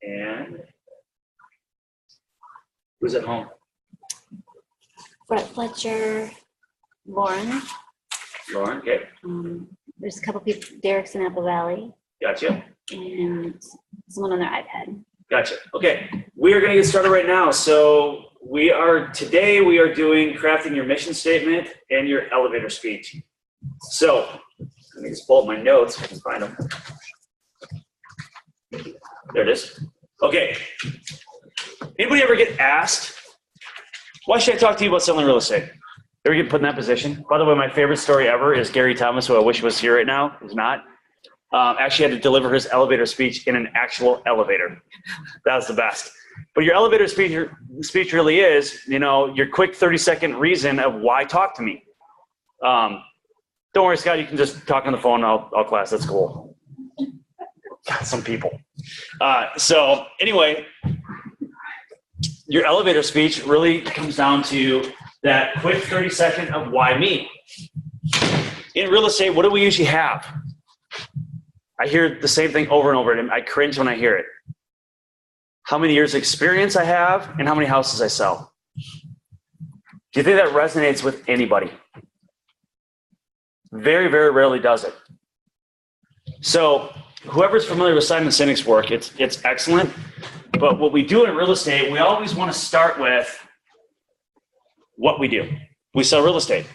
And who's at home? Brett Fletcher, Lauren. Lauren, okay. There's a couple people, Derek's in Apple Valley, Gotcha. and someone on their iPad. Gotcha. Okay. We are going to get started right now. So today we are doing crafting your mission statement and your elevator speech. So let me just pull up my notes if I can find them. There it is. Okay. Anybody ever get asked, why should I talk to you about selling real estate? Ever get put in that position? By the way, my favorite story ever is Gary Thomas, who I wish was here right now. He's not. Actually had to deliver his elevator speech in an actual elevator. That was the best. But your elevator speech really is, your quick 30-second reason of why talk to me. Don't worry, Scott, you can just talk on the phone. I'll class. That's cool. Some people. So anyway, your elevator speech really comes down to that quick 30-second of why me. In real estate, what do we usually have? I hear the same thing over and over, and I cringe when I hear it. How many years of experience I have and how many houses I sell. Do you think that resonates with anybody? Very, very rarely does it. So whoever's familiar with Simon Sinek's work, it's excellent. But what we do in real estate, we always want to start with what we do. We sell real estate.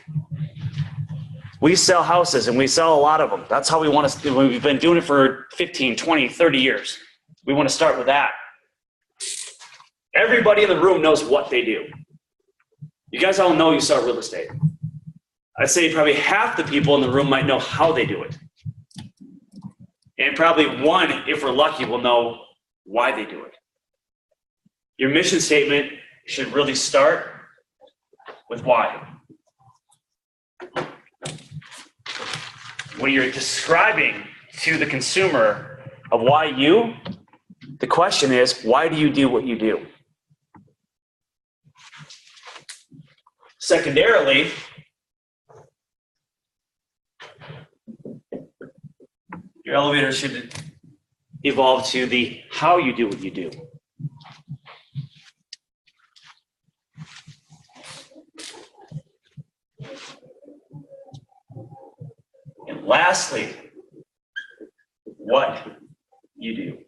We sell houses, and we sell a lot of them. That's how we want to. We've been doing it for 15, 20, 30 years. We want to start with that. Everybody in the room knows what they do. You guys all know you sell real estate. I'd say probably half the people in the room might know how they do it. And probably one, if we're lucky, will know why they do it. Your mission statement should really start with why. When you're describing to the consumer of why you, the question is, why do you do what you do? Secondarily, your elevator should evolve to the how you do what you do. And lastly, what you do.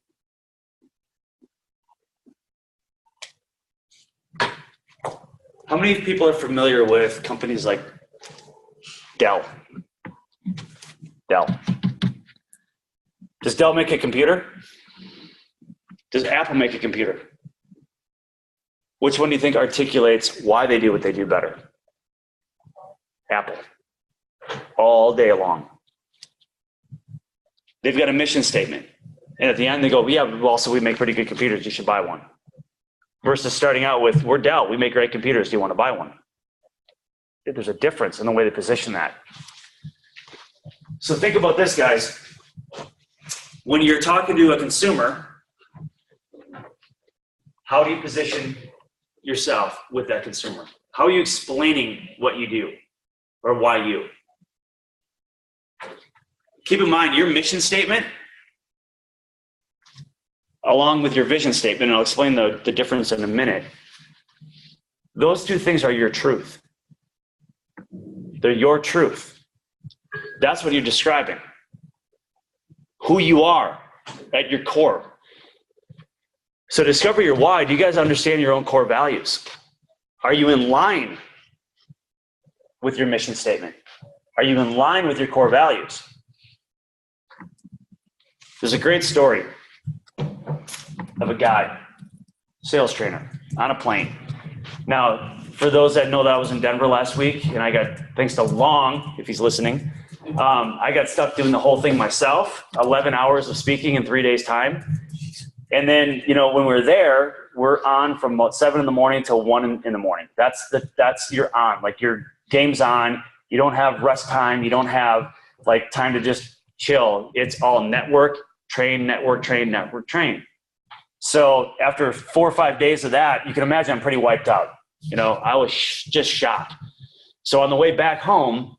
How many people are familiar with companies like Dell? Dell. Does Dell make a computer? Does Apple make a computer? Which one do you think articulates why they do what they do better? Apple. All day long. They've got a mission statement. And at the end they go, yeah, also we make pretty good computers, you should buy one. Versus starting out with, we're Dell, we make great computers, do you want to buy one? There's a difference in the way they position that. So think about this, guys. When you're talking to a consumer, how do you position yourself with that consumer? How are you explaining what you do or why you? Keep in mind, your mission statement, along with your vision statement, and I'll explain the difference in a minute, those two things are your truth. They're your truth. That's what you're describing. Who you are at your core. So discover your why. Do you guys understand your own core values? Are you in line with your mission statement? Are you in line with your core values? There's a great story of a guy, sales trainer, on a plane. Now, for those that know that I was in Denver last week, and I got, thanks to Long, if he's listening, I got stuck doing the whole thing myself, 11 hours of speaking in 3 days' time. And then, when we're there, we're on from about 7 in the morning till 1 in the morning. That's you're on, like your game's on. You don't have rest time. You don't have like time to just chill. It's all network, train, network, train, network, train. So after 4 or 5 days of that, you can imagine I'm pretty wiped out. I was just shot. So on the way back home,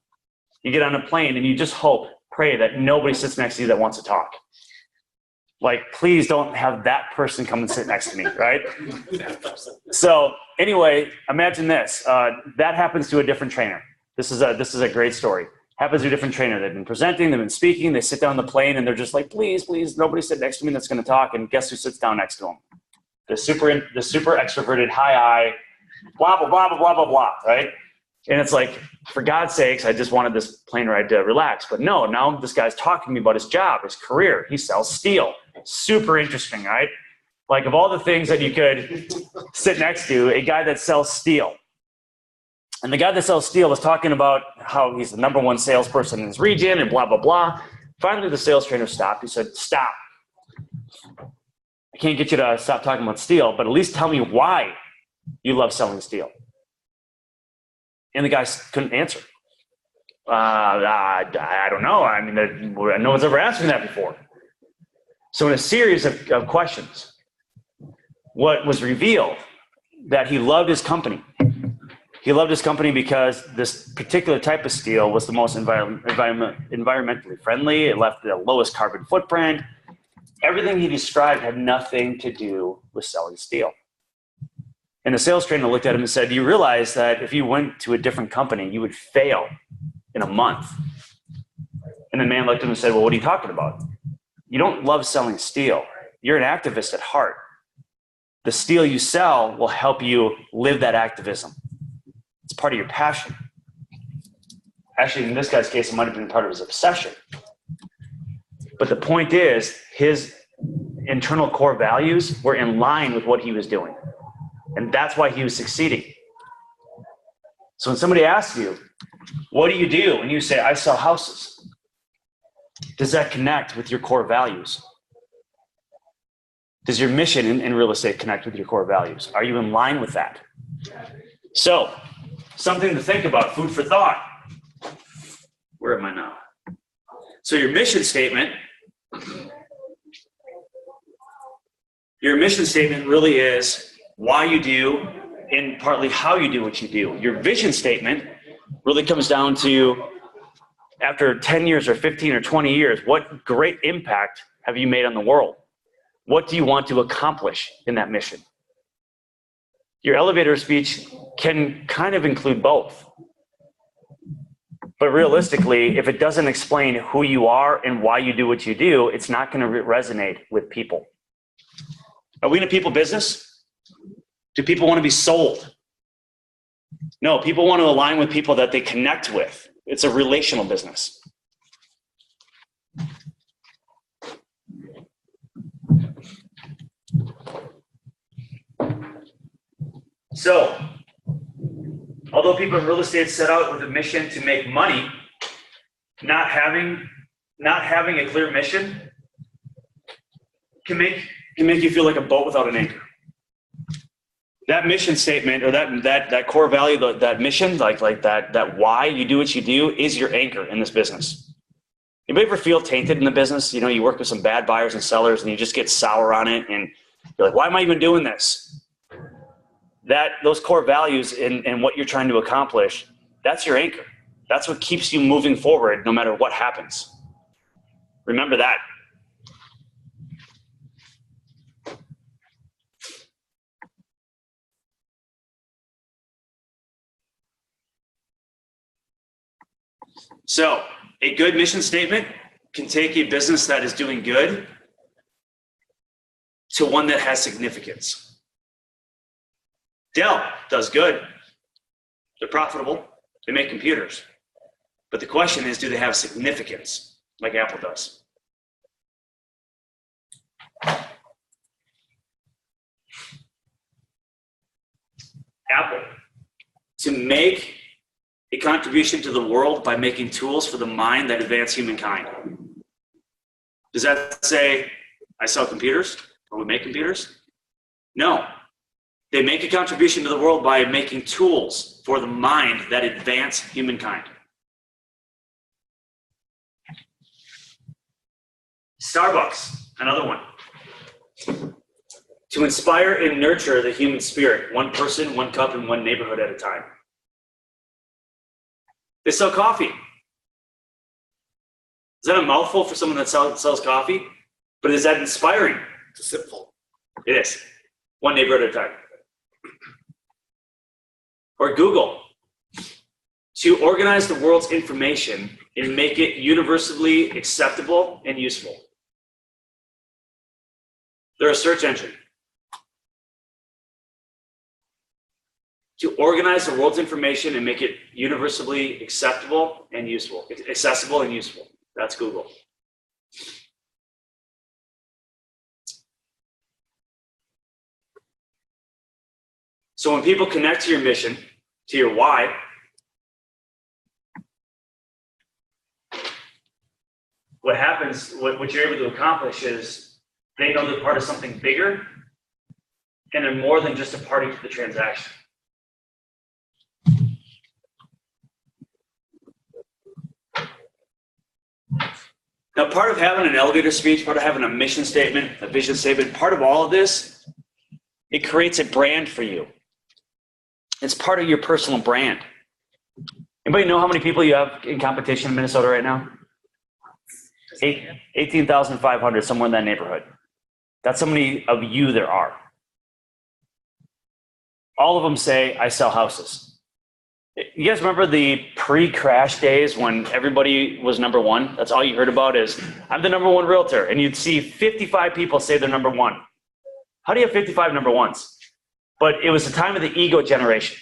you get on a plane and you just hope, pray that nobody sits next to you that wants to talk. Like, please don't have that person come and sit next to me, right? So anyway, imagine this. That happens to a different trainer. This is a great story. Happens to a different trainer. They've been presenting, they've been speaking, they sit down on the plane and they're just like, please, please, nobody sit next to me that's going to talk. And guess who sits down next to them? The super extroverted, high, blah, blah, blah, blah, blah, blah, blah, right? And it's like, for God's sakes, I just wanted this plane ride to relax. But no, now this guy's talking to me about his job, his career. He sells steel. Super interesting, right? Like, of all the things that you could sit next to, a guy that sells steel. And the guy that sells steel was talking about how he's the number one salesperson in his region and blah, blah, blah. Finally, the sales trainer stopped. He said, stop. I can't get you to stop talking about steel, but at least tell me why you love selling steel. And the guy couldn't answer. I don't know. I mean, no one's ever asked me that before. So in a series of questions, what was revealed that he loved his company. He loved his company because this particular type of steel was the most environmentally friendly. It left the lowest carbon footprint. Everything he described had nothing to do with selling steel. And the sales trainer looked at him and said, do you realize that if you went to a different company, you would fail in a month? And the man looked at him and said, well, what are you talking about? You don't love selling steel. You're an activist at heart. The steel you sell will help you live that activism. It's part of your passion. Actually, in this guy's case, it might have been part of his obsession. But the point is, his internal core values were in line with what he was doing. And that's why he was succeeding. So when somebody asks you, what do you do? And you say, I sell houses. Does that connect with your core values? Does your mission in real estate connect with your core values? Are you in line with that? So, something to think about, food for thought. Where am I now? So your mission statement really is why you do and partly how you do what you do. Your vision statement really comes down to, after 10 years or 15 or 20 years, what great impact have you made on the world? What do you want to accomplish in that mission? Your elevator speech can kind of include both. But realistically, if it doesn't explain who you are and why you do what you do, it's not going to resonate with people. Are we in a people business? Do people want to be sold? No, people want to align with people that they connect with. It's a relational business. So, although people in real estate set out with a mission to make money, not having a clear mission can make you feel like a boat without an anchor. That mission statement, or that core value, that mission, like that why you do what you do, is your anchor in this business. Anybody ever feel tainted in the business? You know, you work with some bad buyers and sellers and you just get sour on it and you're like, why am I even doing this? Those core values and what you're trying to accomplish, that's your anchor. That's what keeps you moving forward no matter what happens. Remember that. So, a good mission statement can take a business that is doing good to one that has significance. Dell does good. They're profitable. They make computers. But the question is, do they have significance like Apple does? Apple, to make a contribution to the world by making tools for the mind that advance humankind. Does that say I sell computers or we make computers? No. They make a contribution to the world by making tools for the mind that advance humankind. Starbucks, another one. To inspire and nurture the human spirit, one person, one cup, and one neighborhood at a time. They sell coffee. Is that a mouthful for someone that sells coffee? But is that inspiring? It's simple. It is. One neighborhood at a time. Or Google. To organize the world's information and make it universally acceptable and useful. They're a search engine. To organize the world's information and make it universally acceptable and useful. Accessible and useful. That's Google. So when people connect to your mission, to your why, what happens, what you're able to accomplish is they know they're part of something bigger and they're more than just a party to the transaction. Now, part of having an elevator speech, part of having a mission statement, a vision statement, part of all of this, it creates a brand for you. It's part of your personal brand. Anybody know how many people you have in competition in Minnesota right now? 18,500, somewhere in that neighborhood. That's how many of you there are. All of them say, I sell houses. You guys remember the pre-crash days when everybody was number one? That's all you heard about is, I'm the number one realtor. And you'd see 55 people say they're number one. How do you have 55 number ones? But it was the time of the ego generation.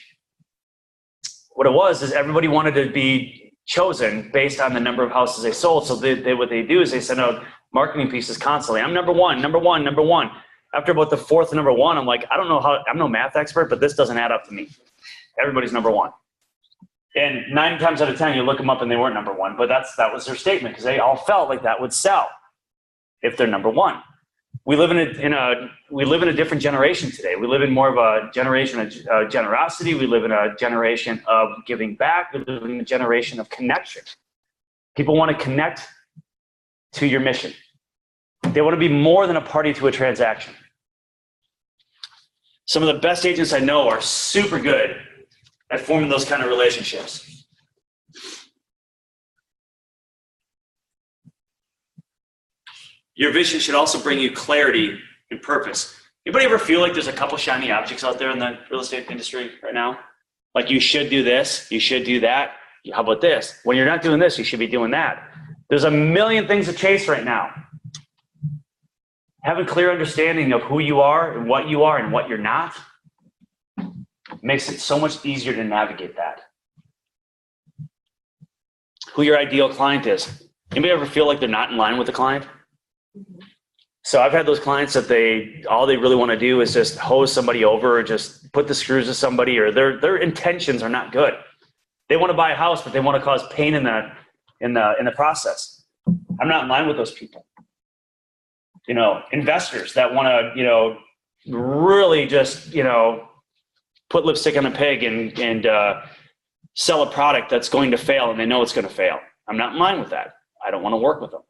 What it was is everybody wanted to be chosen based on the number of houses they sold. So what they do is they send out marketing pieces constantly. I'm number one, number one, number one. After about the fourth number one, I'm like, I don't know how, I'm no math expert, but this doesn't add up to me. Everybody's number one. And 9 times out of 10, you look them up and they weren't number one, but that was their statement because they all felt like that would sell if they're number one. We live in a different generation today. We live in more of a generation of generosity. We live in a generation of giving back. We live in a generation of connection. People want to connect to your mission. They want to be more than a party to a transaction. Some of the best agents I know are super good at forming those kind of relationships. Your vision should also bring you clarity and purpose. Anybody ever feel like there's a couple shiny objects out there in the real estate industry right now? Like you should do this, you should do that. How about this? When you're not doing this, you should be doing that. There's a million things to chase right now. Have a clear understanding of who you are and what you're not makes it so much easier to navigate that. Who your ideal client is. Anybody ever feel like they're not in line with the client? So I've had those clients that all they really want to do is just hose somebody over or just put the screws to somebody, or their intentions are not good. They want to buy a house, but they want to cause pain in the process. I'm not in line with those people. Investors that want to, really just, put lipstick on a pig and sell a product that's going to fail and they know it's going to fail. I'm not in line with that. I don't want to work with them.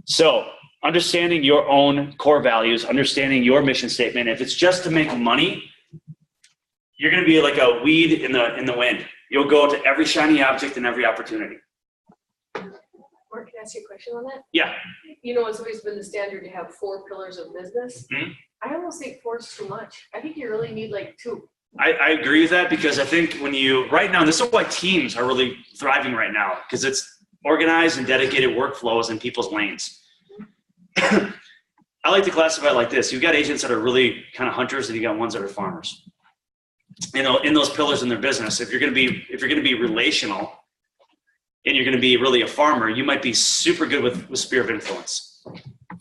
So understanding your own core values, understanding your mission statement. If it's just to make money, you're going to be like a weed in the wind. You'll go to every shiny object and every opportunity. Mark, can I ask you a question on that? Yeah. It's always been the standard to have 4 pillars of business. Mm-hmm. I almost think 4 is too much. I think you really need like 2. I agree with that because I think right now, this is why teams are really thriving right now, because it's organized and dedicated workflows in people's lanes. I like to classify it like this. You've got agents that are really kind of hunters and you got ones that are farmers. In those pillars in their business, if you're going to be relational and you're going to be really a farmer, you might be super good with sphere of influence.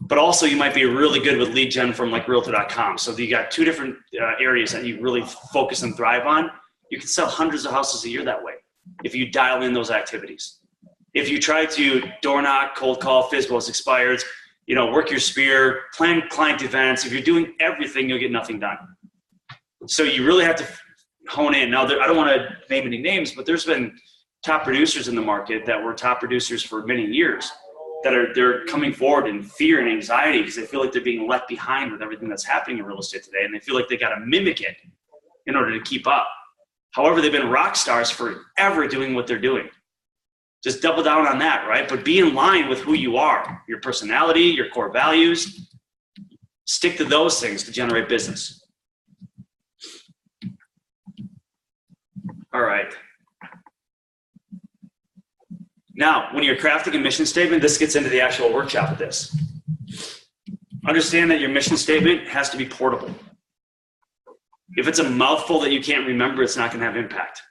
But also you might be really good with lead gen from like realtor.com. So you got 2 different areas that you really focus and thrive on. You can sell hundreds of houses a year that way if you dial in those activities. If you try to door knock, cold call, FSBOs, expireds, work your sphere, plan client events, if you're doing everything, you'll get nothing done. So you really have to hone in. Now, I don't want to name any names, but there's been top producers in the market that were top producers for many years that they're coming forward in fear and anxiety because they feel like they're being left behind with everything that's happening in real estate today, and they feel like they got to mimic it in order to keep up. However, they've been rock stars forever doing what they're doing. Just double down on that, right? But be in line with who you are, your personality, your core values. Stick to those things to generate business. All right. Now, when you're crafting a mission statement, this gets into the actual workshop of this. Understand that your mission statement has to be portable. If it's a mouthful that you can't remember, it's not going to have impact.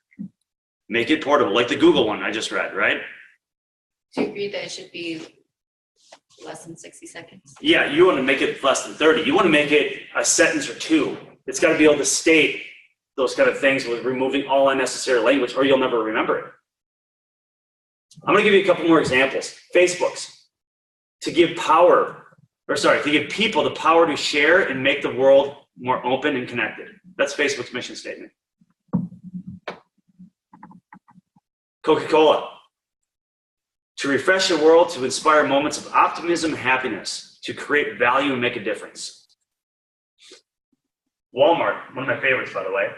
Make it portable, like the Google one I just read, right? Do you agree that it should be less than 60 seconds? Yeah, you want to make it less than 30. You want to make it a sentence or two. It's got to be able to state those kind of things with removing all unnecessary language, or you'll never remember it. I'm going to give you a couple more examples. Facebook's. To give people the power to share and make the world more open and connected. That's Facebook's mission statement. Coca-Cola. To refresh the world, to inspire moments of optimism and happiness, to create value and make a difference. Walmart, one of my favorites, by the way.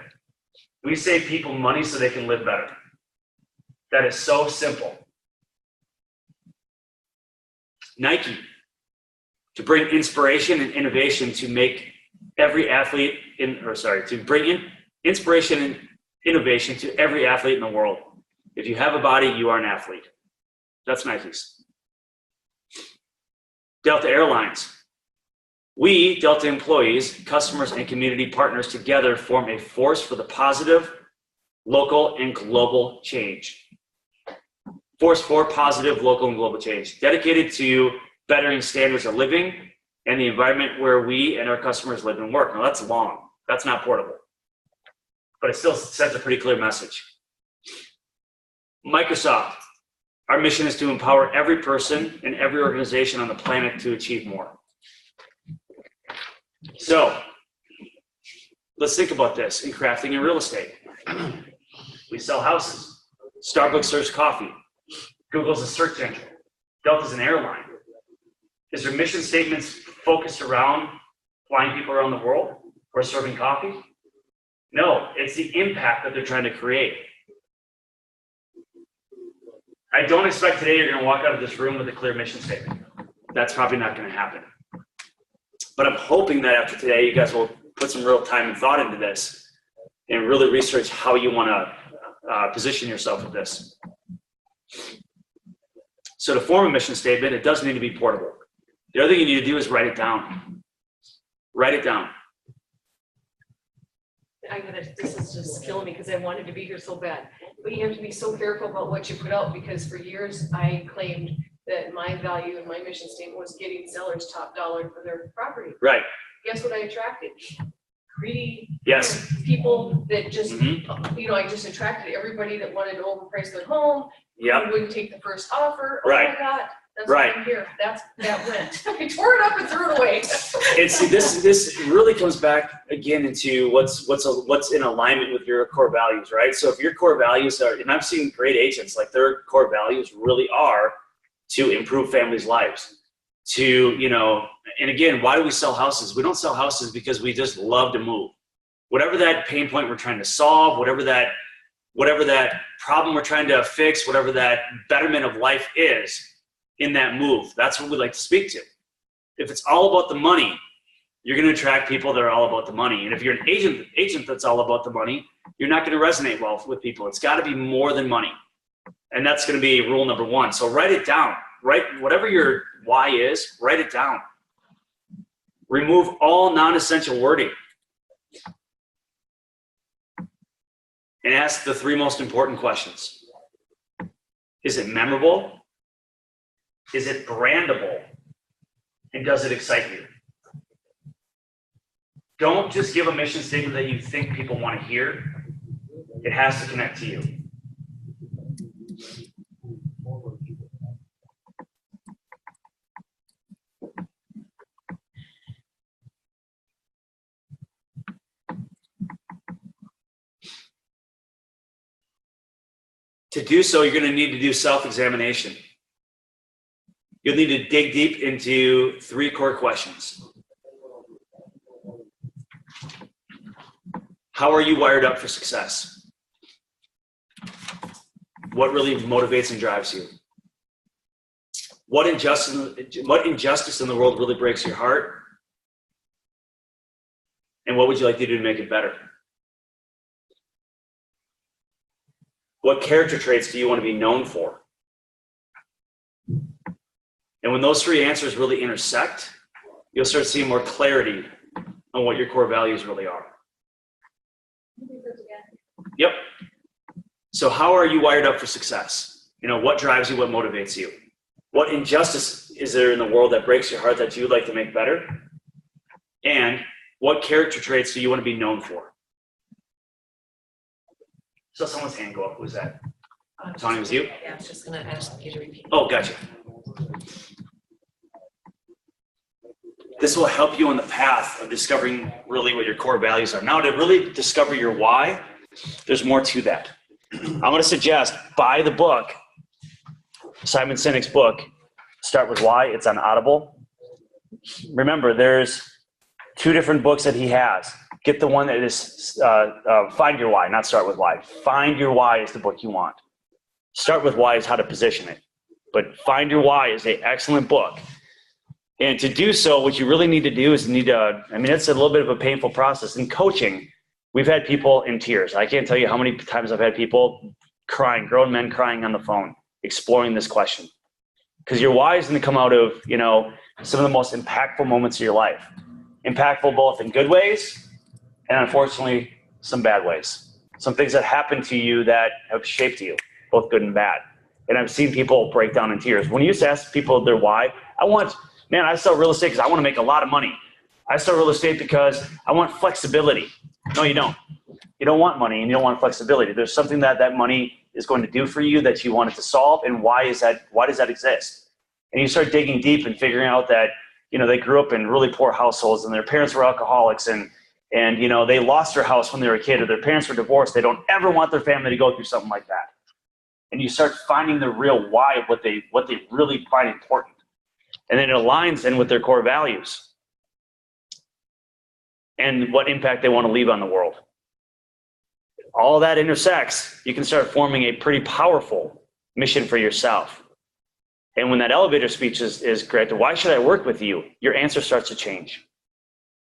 We save people money so they can live better. That is so simple. Nike, to bring inspiration and innovation to make every athlete to bring in inspiration and innovation to every athlete in the world. If you have a body, you are an athlete. That's Nike's. Delta Airlines. We, Delta employees, customers, and community partners together form a force for the positive, local, and global change. Force for positive, local, and global change. Dedicated to bettering standards of living and the environment where we and our customers live and work. Now that's long. That's not portable. But it still sends a pretty clear message. Microsoft. Our mission is to empower every person and every organization on the planet to achieve more. So, let's think about this in crafting and real estate. We sell houses. Starbucks serves coffee. Google's a search engine. Delta's an airline. Is their mission statements focused around flying people around the world or serving coffee? No, it's the impact that they're trying to create. I don't expect today you're going to walk out of this room with a clear mission statement. That's probably not going to happen. But I'm hoping that after today, you guys will put some real time and thought into this and really research how you want to position yourself with this. So to form a mission statement, it does need to be portable. The other thing you need to do is write it down. Write it down. This is just killing me because I wanted to be here so bad. But you have to be so careful about what you put out, because for years I claimed that my value and my mission statement was getting sellers top dollar for their property. Right. Guess what I attracted? Greedy Yes. people that just, I just attracted everybody that wanted to overprice their home. Yep. Who wouldn't take the first offer. Right. Oh my God. That's Right. why I'm here. That went. I tore it up and threw it away. And see, this really comes back again into what's in alignment with your core values, right? So if your core values are, and I've seen great agents, like their core values really are to improve families' lives. And again, why do we sell houses? We don't sell houses because we just love to move. Whatever that pain point we're trying to solve, whatever that problem we're trying to fix, whatever that betterment of life is in that move, that's what we like to speak to. If it's all about the money, you're going to attract people that are all about the money. And if you're an agent that's all about the money, you're not going to resonate well with people. It's got to be more than money. And that's going to be rule number one. So write it down. Write whatever your why is, write it down. Remove all non-essential wording. And ask the three most important questions. Is it memorable? Is it brandable? And does it excite you? Don't just give a mission statement that you think people want to hear. It has to connect to you. To do so, you're going to need to do self-examination. You'll need to dig deep into three core questions. How are you wired up for success? what really motivates and drives you? What injustice in the world really breaks your heart? And what would you like to do to make it better? What character traits do you want to be known for? And when those three answers really intersect, you'll start seeing more clarity on what your core values really are. Yep. So how are you wired up for success? What drives you? What motivates you? What injustice is there in the world that breaks your heart that you'd like to make better? And what character traits do you want to be known for? So someone's hand go up. Who's that? Tony, was you? Yeah, I was just going to ask you to repeat. Oh, gotcha. This will help you on the path of discovering really what your core values are. Now, to really discover your why, there's more to that. I'm going to suggest buy the book, Simon Sinek's book, Start With Why. It's on Audible. Remember, there's 2 different books that he has. Get the one that is Find Your Why, not Start With Why. Find Your Why is the book you want. Start With Why is how to position it. But Find Your Why is an excellent book. And to do so, what you really need to do is it's a little bit of a painful process. In coaching, we've had people in tears. I can't tell you how many times I've had people crying, grown men crying on the phone, exploring this question. Because your why is going to come out of, some of the most impactful moments of your life. Impactful both in good ways and, unfortunately, some bad ways. Some things that happen to you that have shaped you, both good and bad. And I've seen people break down in tears. When you used to ask people their why, I sell real estate because I want to make a lot of money. I sell real estate because I want flexibility. No, you don't. You don't want money and you don't want flexibility. There's something that money is going to do for you that you want it to solve, and why does that exist? And you start digging deep and figuring out that, they grew up in really poor households and their parents were alcoholics and they lost their house when they were a kid, or their parents were divorced. They don't ever want their family to go through something like that. And you start finding the real why of what they really find important. And then it aligns in with their core values and what impact they want to leave on the world. All that intersects, you can start forming a pretty powerful mission for yourself. And when that elevator speech is granted, why should I work with you? Your answer starts to change.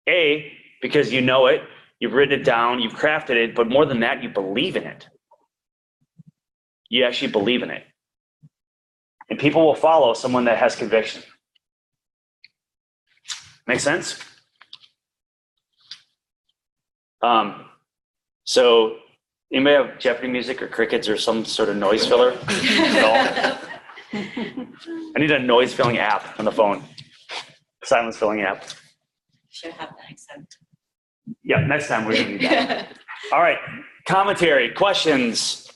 A, because you know it, you've written it down, you've crafted it, but more than that, you believe in it. You actually believe in it. And people will follow someone that has conviction. Make sense? So anybody have Jeopardy music or crickets or some sort of noise filler? No? I need a noise filling app on the phone. Silence filling app. Should have that next time. Yeah, next time we're going to need that. All right. Commentary, questions,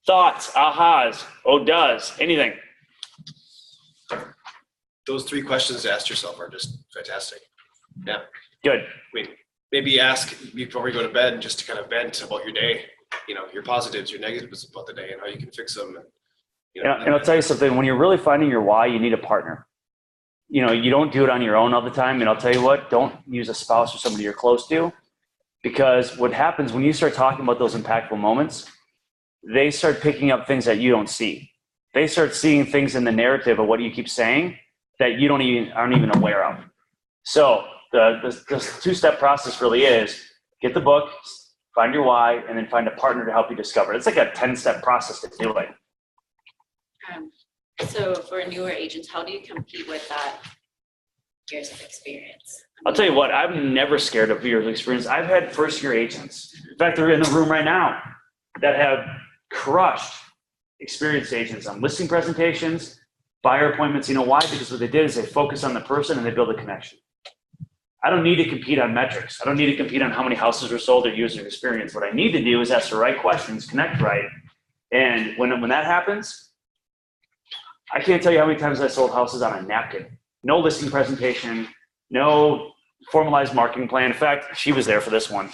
thoughts, ahas, does, anything. Those 3 questions asked yourself are just fantastic. Yeah. Good. Maybe ask before we go to bed, just to kind of vent about your day, your positives, your negatives about the day, and how you can fix them. And I'll tell you something, when you're really finding your why, you need a partner. You don't do it on your own all the time. And I'll tell you what, don't use a spouse or somebody you're close to, because what happens when you start talking about those impactful moments, they start picking up things that you don't see. They start seeing things in the narrative of what you keep saying that you aren't even aware of. So the 2-step process really is get the book, find your why, and then find a partner to help you discover it. It's like a 10-step process to do it. So for newer agents, how do you compete with that years of experience? I'll tell you what, I'm never scared of years of experience. I've had first-year agents. In fact, they're in the room right now that have crushed experienced agents on listing presentations, buyer appointments. You know why? Because what they did is they focus on the person and they build a connection. I don't need to compete on metrics. I don't need to compete on how many houses were sold or years of experience. What I need to do is ask the right questions, connect right. And when that happens, I can't tell you how many times I sold houses on a napkin. No listing presentation, no formalized marketing plan. In fact, she was there for this one.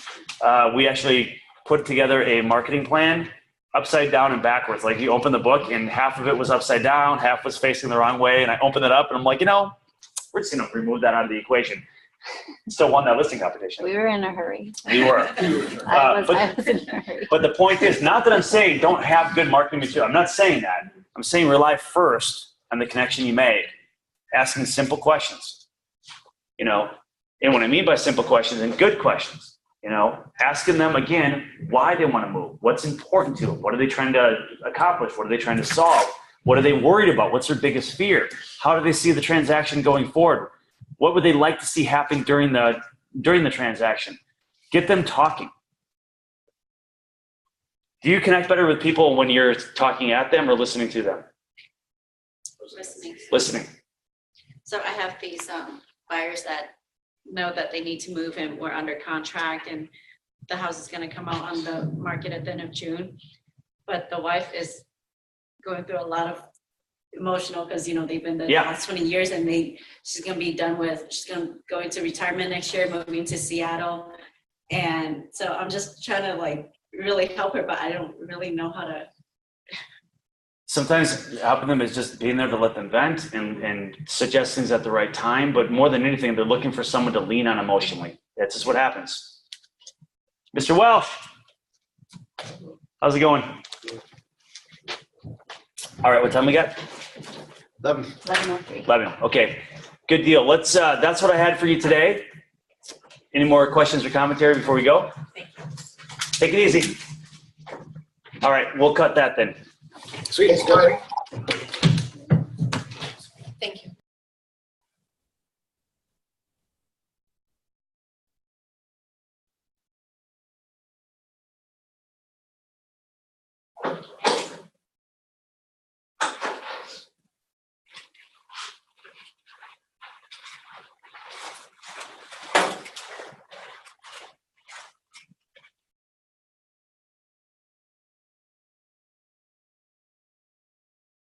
We actually put together a marketing plan upside down and backwards. Like you open the book and half of it was upside down, half was facing the wrong way. And I opened it up and I'm like, we're just going to remove that out of the equation. Still won that listing competition. We were in a hurry. We were. I But was in a hurry. But the point is, not that I'm saying don't have good marketing material. I'm not saying that. I'm saying rely first on the connection you made, asking simple questions. You know, and what I mean by simple questions and good questions, you know, asking them again why they want to move, what's important to them, what are they trying to accomplish, what are they trying to solve, what are they worried about, what's their biggest fear, how do they see the transaction going forward, what would they like to see happen during the transaction. Get them talking. Do you connect better with people when you're talking at them or listening to them? Listening. Listening. So I have these buyers that know that they need to move and we're under contract and the house is going to come out on the market at the end of June. But the wife is going through a lot of emotional because, you know, they've been there the last 20 years and she's going to be done with, she's going to go into retirement next year, moving to Seattle. And so I'm just trying to like really help her, but I don't really know how to. Sometimes helping them is just being there to let them vent and suggest things at the right time. But more than anything, they're looking for someone to lean on emotionally. That's just what happens. Mr. Welsh, how's it going? All right, what time we got? 11:03. 11. Okay, good deal. Let's. That's what I had for you today. Any more questions or commentary before we go? Take it easy. All right, we'll cut that then. Sweet.